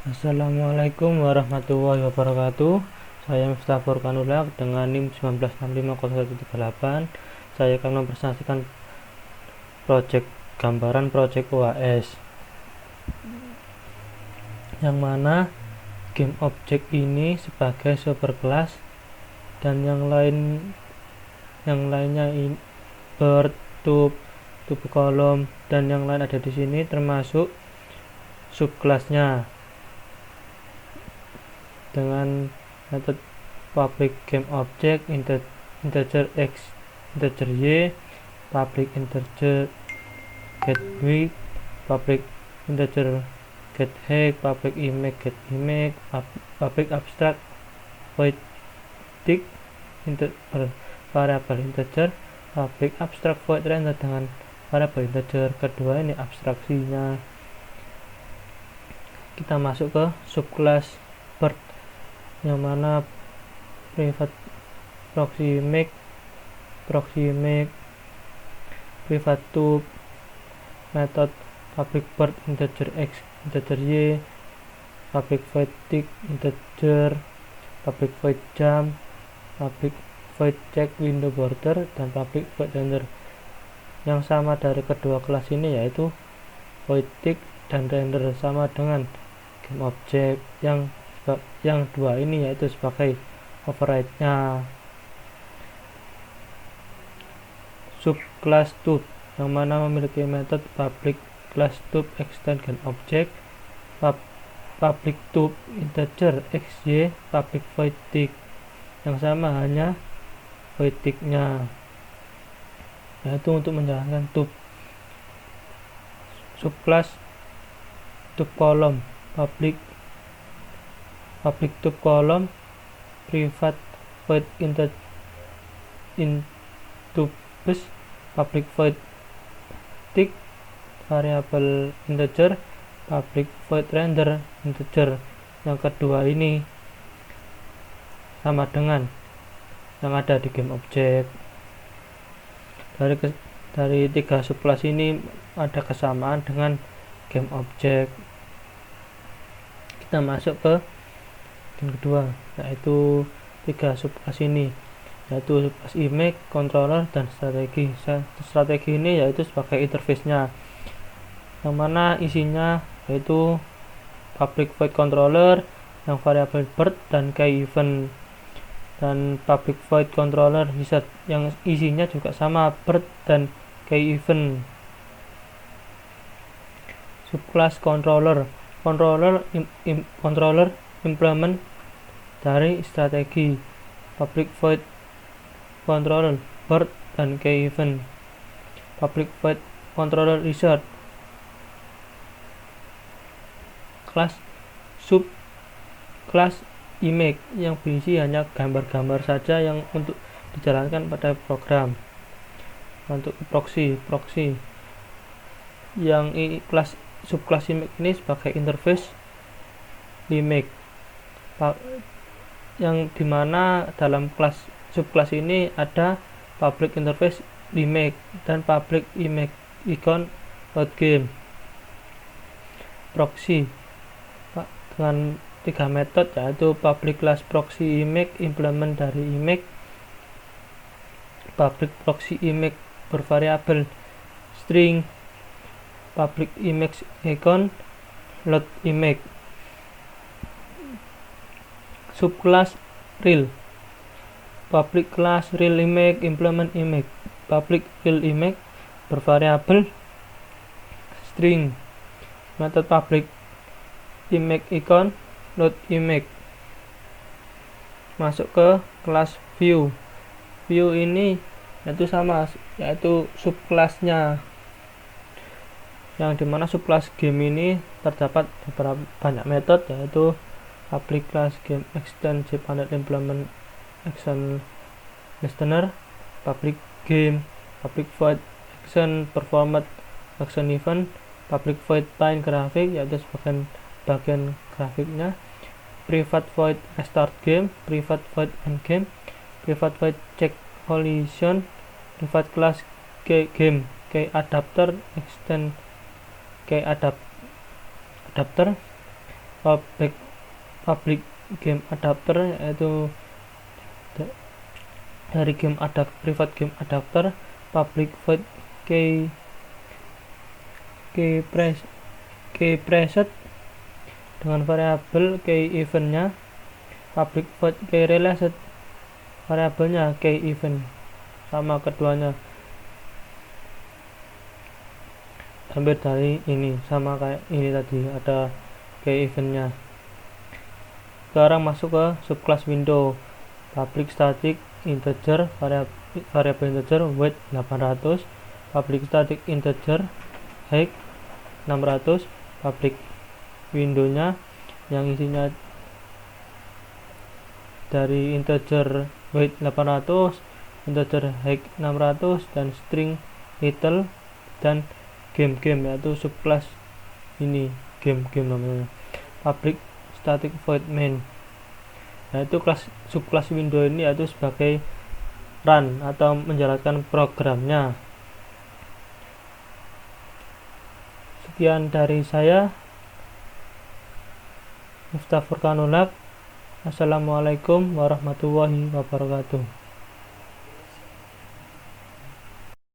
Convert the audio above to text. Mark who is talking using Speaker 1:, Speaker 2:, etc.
Speaker 1: Assalamualaikum warahmatullahi wabarakatuh. Saya Miftah Furkanullah dengan NIM 19650138. Saya akan mempresentasikan gambaran project OAS, yang mana game object ini sebagai superclass dan yang lainnya bird, tube kolom dan yang lain ada di sini termasuk subclassnya dengan metode public game object integer x, integer y, public integer get width, public integer get height, public image get image, public abstract void tick variable integer, public abstract void render dengan variable integer. Kedua ini abstraksinya. Kita masuk ke subclass bird, yang mana private proxy image, private tube, method public bird integer x, integer y, public void tick integer, public void jump, public void check window border, dan public void render. Yang sama dari kedua kelas ini yaitu void tick dan render sama dengan game object. Yang dua ini yaitu sebagai override-nya. Subclass tube, yang mana memiliki metode public class tube extend game object, public tube integer xy, public void tick. Yang sama hanya void tick-nya, yaitu untuk menjalankan tube. Subclass tube column, public tube column, private void intubes, public void tick variable integer, public void render integer. Yang kedua ini sama dengan yang ada di game object. Dari tiga subclass ini ada kesamaan dengan game object. Kita masuk ke yang kedua, yaitu tiga subclass ini, yaitu subclass image, controller, dan strategi. Strategi ini yaitu sebagai interface-nya, yang mana isinya yaitu public void controller yang variabel bird dan key event, dan public void controller wizard yang isinya juga sama bird dan key event. Subclass controller implement dari strategi public void controller bird dan key event. Public void controller wizard subclass image yang berisi hanya gambar-gambar saja yang untuk dijalankan pada program. Untuk proxy yang kelas subclass image ini sebagai interface image, yang dimana dalam subclass ini ada public interface image dan public image icon load game. Proxy dengan tiga metode, yaitu public class proxy image implement dari image, public proxy image bervariabel string, public image icon load image. Subclass real, public class real image implement image, public real image bervariabel string, method public image icon load image. Masuk ke kelas view ini yaitu sama, yaitu subclassnya, yang dimana subclass game ini terdapat beberapa banyak metode, yaitu public class game extend Jpanel implement action listener, public game, public void action performed action event, public void bind graphic yaitu sebagian bagian grafiknya, private void restart game, private void end game, private void check collision, private class game key adapter extend key adapter, public public game adapter, yaitu dari game private game adapter, public void key preset dengan variabel key eventnya, public void key released variabelnya key event, sama keduanya hampir dari ini, sama kayak ini tadi ada key eventnya. Sekarang masuk ke subclass window, public static integer variable integer weight 800, public static integer height 600, public windownya yang isinya dari integer weight 800, integer height 600, dan string title dan game, yaitu subclass ini game namanya. Public static void main, yaitu subclass window ini yaitu sebagai run atau menjalankan programnya. Sekian dari saya, Miftah Furqanullah. Assalamualaikum warahmatullahi wabarakatuh.